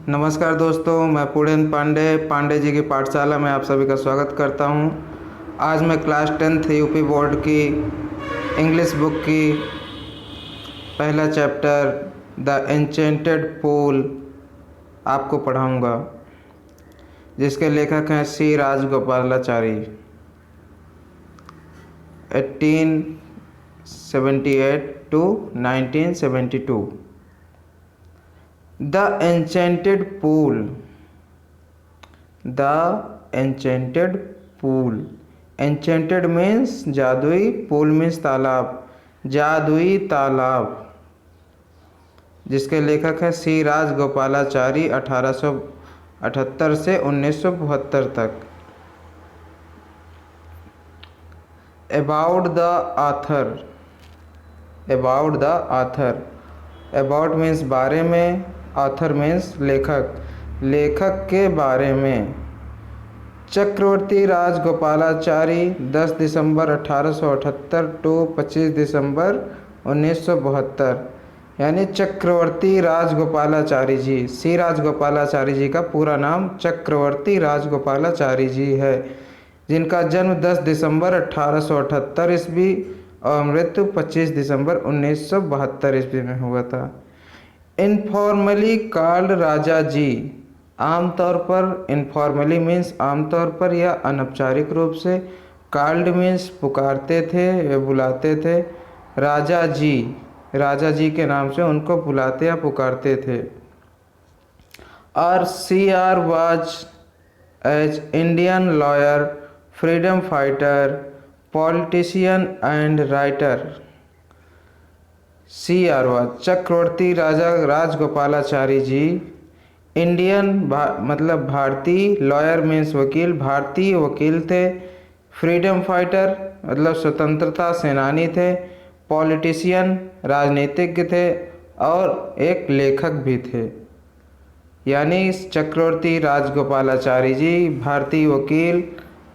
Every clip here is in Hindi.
नमस्कार दोस्तों, मैं पूर्णेंद्र पांडे जी की पाठशाला में आप सभी का स्वागत करता हूं। आज मैं क्लास 10th यूपी बोर्ड की इंग्लिश बुक की पहला चैप्टर द एन्चेंटेड पूल आपको पढ़ाऊंगा, जिसके लेखक हैं सी Rajagopalachari. 1878 to 1972। The Enchanted Pool। The Enchanted Pool। Enchanted means जादुई, pool means तालाब, जादुई तालाब, जिसके लेखक है सी राजगोपालाचारी। 1878 से 1972 तक। About the author। About the author। About means बारे में, author means लेखक, लेखक के बारे में। चक्रवर्ती राजगोपालाचारी 10 दिसंबर 1878 टू 25 दिसंबर 1972, यानी चक्रवर्ती राजगोपालाचारी जी। सी राजगोपालाचारी जी का पूरा नाम चक्रवर्ती राजगोपालाचारी जी है, जिनका जन्म 10 दिसंबर 1878 ईस्वी और मृत्यु 25 दिसंबर 1972 ईस्वी में हुआ था। इनफॉर्मली कॉल्ड राजा जी। आमतौर पर, इनफॉर्मली मीन्स आमतौर पर या अनौपचारिक रूप से, कॉल्ड मीन्स पुकारते थे या बुलाते थे। राजा जी, राजा जी के नाम से उनको बुलाते या पुकारते थे। और CR was as Indian lawyer, freedom fighter, politician and writer. CR was Chakravarti Raja Rajagopalachari ji Indian मतलब भारतीय, लॉयर मीन्स वकील, भारतीय वकील थे। फ्रीडम फाइटर मतलब स्वतंत्रता सेनानी थे। पॉलिटिशियन राजनीतिज्ञ थे, और एक लेखक भी थे। यानी चक्रवर्ती राजगोपालाचारी जी भारतीय वकील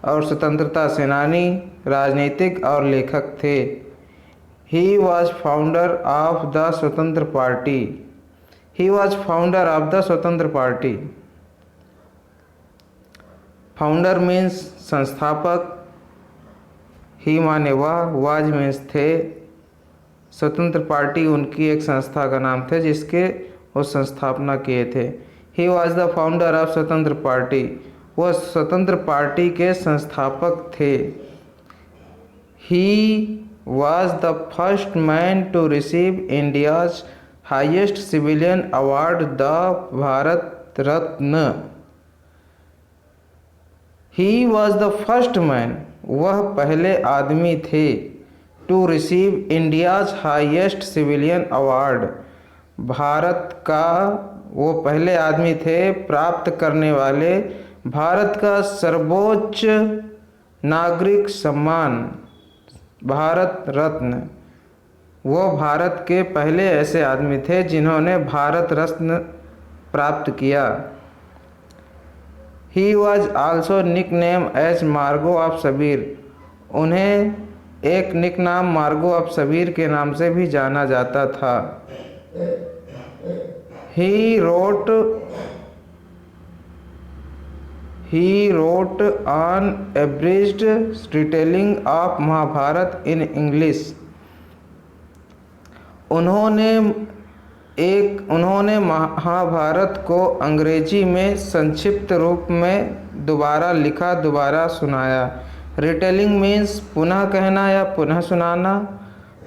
और स्वतंत्रता सेनानी, राजनीतिक और लेखक थे। He was founder of the Swatantra party. He was founder of the Swatantra party. Founder means संस्थापक, ही माने वह, वाज मीन्स थे। स्वतंत्र पार्टी उनकी एक संस्था का नाम था जिसके वो संस्थापना किए थे। He was the founder of स्वतंत्र पार्टी, वह स्वतंत्र पार्टी के संस्थापक थे। ही was the first man to receive India's highest civilian award, the Bharat Ratna। He was the first man, वह पहले आदमी थे। To receive India's highest civilian award, Bharat का वो पहले आदमी थे प्राप्त करने वाले भारत का सर्वोच्च नागरिक सम्मान, भारत रत्न। वो भारत के पहले ऐसे आदमी थे जिन्होंने भारत रत्न प्राप्त किया। He was also nick name as mango of सबीर। उन्हें एक निक नाम मार्गो ऑफ सबीर के नाम से भी जाना जाता था। ही wrote an abridged retelling of Mahabharat in English। उन्होंने महाभारत को अंग्रेजी में संक्षिप्त रूप में दोबारा लिखा, दोबारा सुनाया। रिटेलिंग मीन्स पुनः कहना या पुनः सुनाना।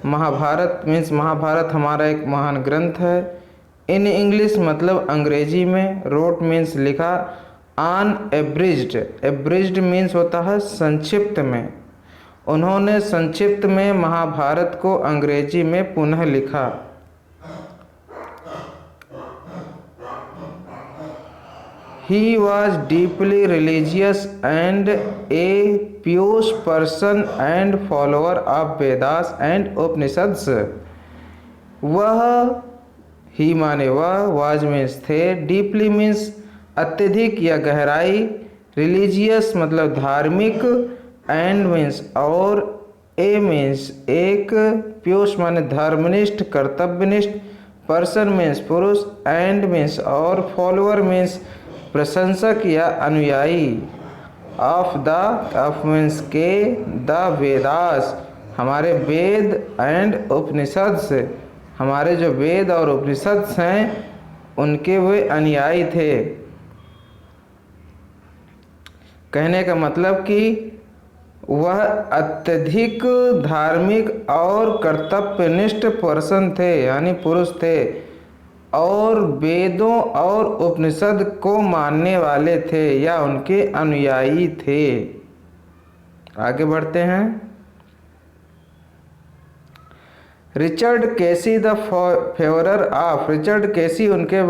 महाभारत मीन्स महाभारत हमारा एक महान ग्रंथ है। इन इंग्लिश मतलब अंग्रेजी में। रोट मीन्स लिखा। ऑन एब्रिज्ड, एब्रिज्ड मीन्स होता है संक्षिप्त में। उन्होंने संक्षिप्त में महाभारत को अंग्रेजी में पुनः लिखा। He was deeply religious and a pious person and follower of Vedas and Upanishads। वह, ही माने वह, was means थे, deeply means अत्यधिक या गहराई, रिलीजियस मतलब धार्मिक, एंड मीन्स और, ए मीन्स एक, प्योस माने धर्मनिष्ठ कर्तव्यनिष्ठ, पर्सन मीन्स पुरुष, एंड मीन्स और, फॉलोअर मीन्स प्रशंसक या अनुयायी, ऑफ मीन्स के, द वेदास हमारे वेद, एंड उपनिषद से हमारे जो वेद और उपनिषद हैं उनके वे अनुयायी थे। कहने का मतलब कि वह अत्यधिक धार्मिक और कर्तव्यनिष्ठ पर्सन थे यानी पुरुष थे, और वेदों और उपनिषद को मानने वाले थे या उनके अनुयायी थे। आगे बढ़ते हैं। Richard Casey the favourer of, Richard Casey उनके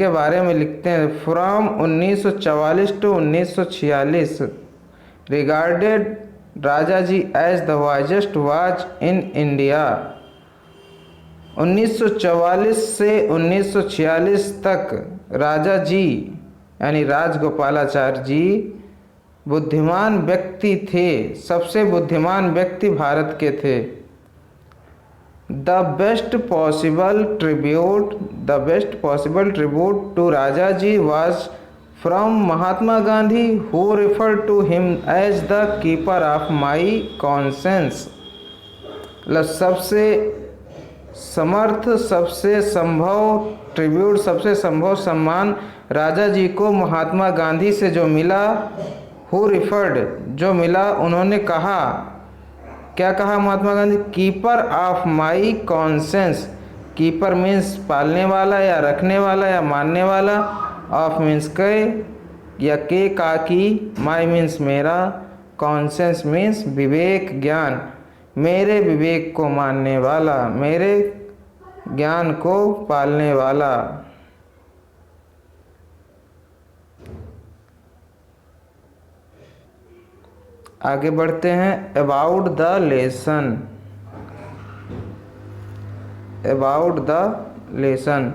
बारे में लिखते हैं from 1944 to 1946 regarded Rajaji as the wisest watch in India. 1944 से 1946 तक राजा जी यानी राजगोपालाचार्य जी बुद्धिमान व्यक्ति थे, सबसे बुद्धिमान व्यक्ति भारत के थे। The best possible tribute to Raja ji was from Mahatma Gandhi who refer to him as the keeper of my conscience. मतलब सबसे समर्थ, सबसे संभव ट्रिब्यूट, सबसे संभव सम्मान राजा जी को महात्मा गांधी से जो मिला, हु रिफर्ड जो मिला, उन्होंने कहा, क्या कहा Mahatma Gandhi? Keeper of my conscience. Keeper means पालने वाला या रखने वाला या मानने वाला, ऑफ मीन्स के या के का की, माई मीन्स मेरा, कॉन्सेंस मीन्स विवेक ज्ञान, मेरे विवेक को मानने वाला, मेरे ज्ञान को पालने वाला। आगे बढ़ते हैं। About the lesson, about the lesson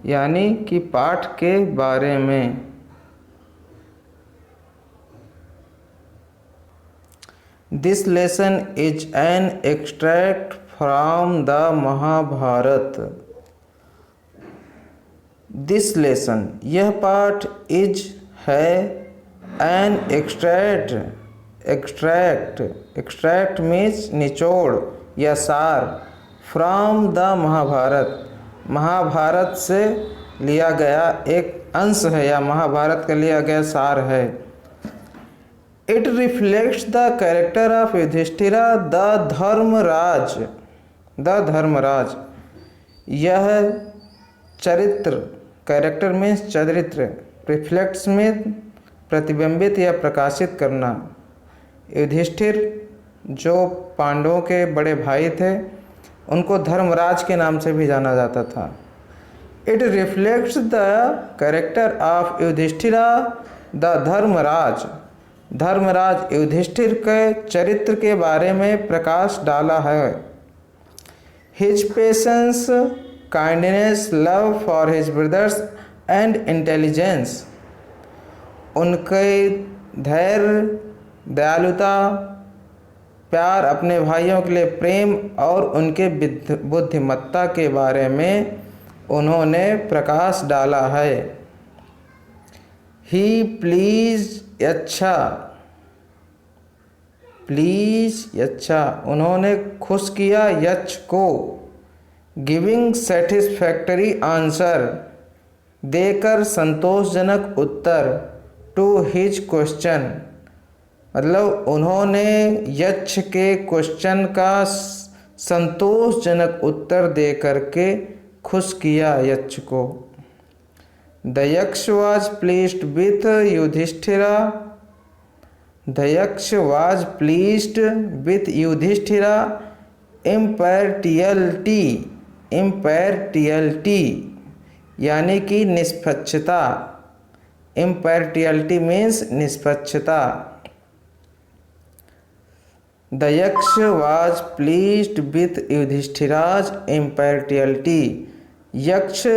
यानी कि पाठ के बारे में। This lesson is an extract from the Mahabharata. This lesson यह पाठ इज है एन एक्सट्रैक्ट मीन्स निचोड़ या सार, फ्रॉम द महाभारत महाभारत से लिया गया एक अंश है या महाभारत का लिया गया सार है। It reflects the character of Yudhishthira the Dharmaraj. यह चरित्र, कैरेक्टर मीन्स चरित्र, रिफ्लेक्ट्स में प्रतिबिंबित या प्रकाशित करना। युधिष्ठिर जो पांडवों के बड़े भाई थे उनको धर्मराज के नाम से भी जाना जाता था। It reflects the character of Yudhishthira the Dharmaraj Yudhishthir के चरित्र के बारे में प्रकाश डाला है। His patience, kindness, love for his brothers and intelligence, उनके धैर्य, दयालुता, प्यार, अपने भाइयों के लिए प्रेम और उनके बुद्धिमत्ता के बारे में उन्होंने प्रकाश डाला है। ही प्लीज अच्छा, उन्होंने खुश किया यक्ष को। गिविंग सेटिस्फैक्टरी आंसर, देकर संतोषजनक उत्तर। टू हिज क्वेश्चन, मतलब उन्होंने यक्ष के क्वेश्चन का संतोषजनक उत्तर दे करके खुश किया यक्ष को। द यक्ष was pleased with Yudhishthira, the यक्ष वॉज प्लीज्ड विथ युधिष्ठिरा इम्पैरिटी यानी कि निष्पक्षता। इम्पैरिटी मीन्स निष्पक्षता। द यक्ष वॉज प्लीज्ड विथ युधिष्ठिराज इम्पैरिटी, यक्ष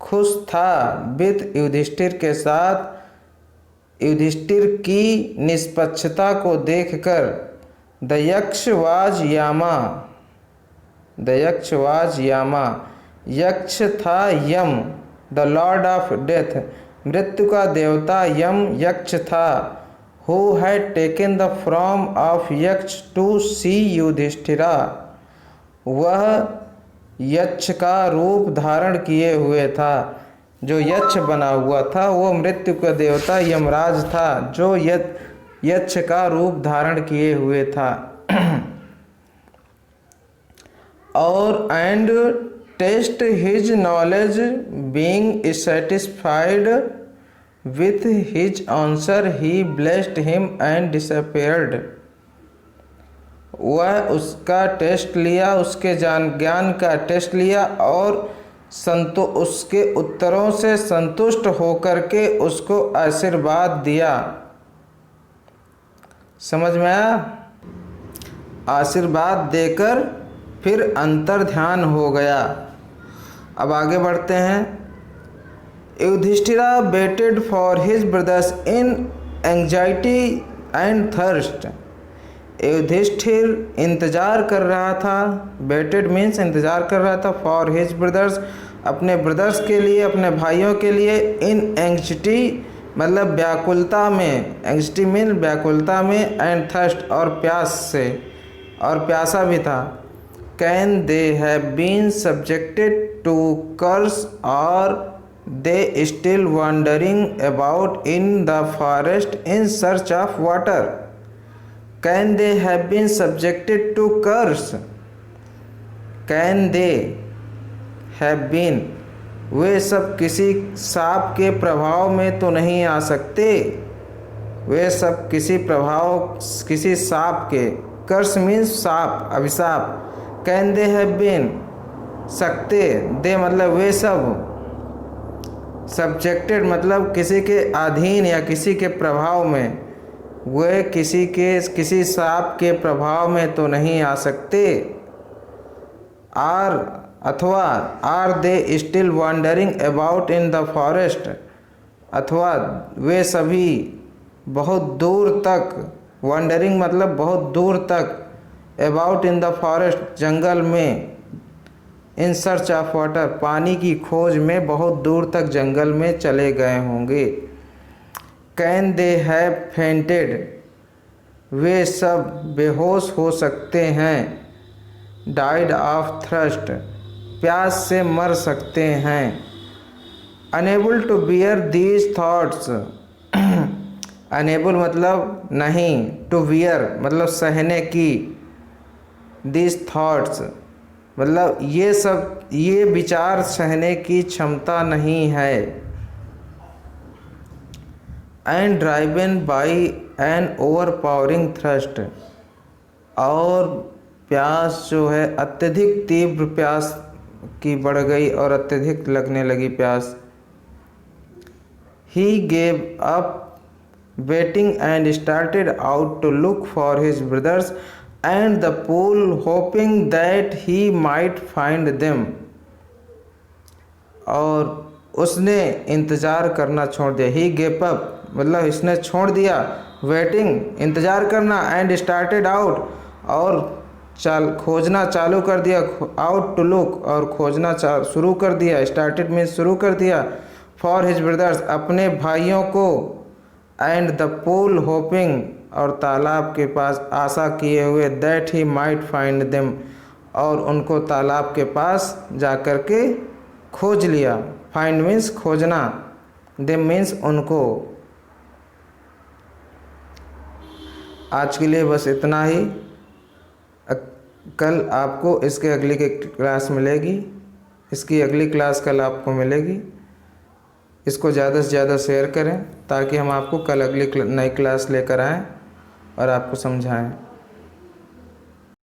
खुश था विथ युधिष्ठिर के साथ युधिष्ठिर की निष्पक्षता को देखकर। द यक्ष वॉज यामा, द यक्ष वाज यामा, यक्ष था यम, द लॉर्ड ऑफ डेथ, मृत्यु का देवता यम यक्ष था, who had taken the form of यक्ष टू सी युधिष्ठिरा, वह यक्ष का रूप धारण किए हुए था, जो यक्ष बना हुआ था वो मृत्यु का देवता यमराज था, जो यक्ष का रूप धारण किए हुए था। और and test his knowledge being satisfied with his answer he blessed him and disappeared, वह उसका टेस्ट लिया, उसके ज्ञान का टेस्ट लिया और उसके उत्तरों से संतुष्ट होकर के उसको आशीर्वाद दिया। समझ में आया? आशीर्वाद देकर फिर अंतर ध्यान हो गया। अब आगे बढ़ते हैं। Yudhishthira waited for his brothers in anxiety and thirst, Yudhishthir इंतज़ार कर रहा था, वेटेड मीन्स इंतज़ार कर रहा था, फॉर हिज ब्रदर्स अपने ब्रदर्स के लिए, अपने भाइयों के लिए, इन एंग्जाइटी मतलब व्याकुलता में, एंग्जाइटी मीन व्याकुलता में, एंड थर्स्ट और प्यास से, और प्यासा भी था। Can they have been subjected to curse और they still wandering about in the forest in search of water, can they have been subjected to curse, can they have been, वे सब किसी सांप के प्रभाव में तो नहीं आ सकते, वे सब किसी सांप के, कर्स मीन्स सांप, अभिशाप, कैन दे हैव बीन सकते, दे मतलब वे सब, सब्जेक्टेड मतलब किसी के अधीन या किसी के प्रभाव में, वे किसी सांप के प्रभाव में तो नहीं आ सकते, अथवा are they still wandering about in the forest, अथवा वे सभी बहुत दूर तक, वॉन्डरिंग मतलब बहुत दूर तक, अबाउट इन द फॉरेस्ट जंगल में, इन सर्च ऑफ वाटर पानी की खोज में बहुत दूर तक जंगल में चले गए होंगे। कैन दे हैव फेंटेड, वे सब बेहोश हो सकते हैं, डाइड ऑफ थ्रस्ट, प्यास से मर सकते हैं, unable to bear these thoughts, unable मतलब नहीं, टू बियर मतलब सहने की, दीज थॉट्स मतलब ये विचार सहने की क्षमता नहीं है, and driven by an overpowering thrust, और प्यास जो है अत्यधिक तीव्र प्यास की बढ़ गई और अत्यधिक लगने लगी प्यास। He gave up waiting and started out to look for his brothers and the pool hoping that he might find them, और उसने इंतज़ार करना छोड़ दिया। ही गेव अप मतलब इसने छोड़ दिया, वेटिंग इंतज़ार करना, एंड स्टार्टेड आउट और खोजना चालू कर दिया, आउट टू लुक और खोजना शुरू कर दिया, स्टार्टेड मीन्स शुरू कर दिया, फॉर हिज ब्रदर्स अपने भाइयों को, एंड द पूल होपिंग और तालाब के पास आशा किए हुए, that he might find them और उनको तालाब के पास जा कर के खोज लिया। फाइंड मीन्स खोजना, देम मीन्स उनको। आज के लिए बस इतना ही। कल आपको इसके अगली की क्लास मिलेगी, इसकी अगली क्लास कल आपको मिलेगी। इसको ज़्यादा से ज़्यादा शेयर करें ताकि हम आपको कल अगली नई क्लास लेकर आएँ और आपको समझाएं।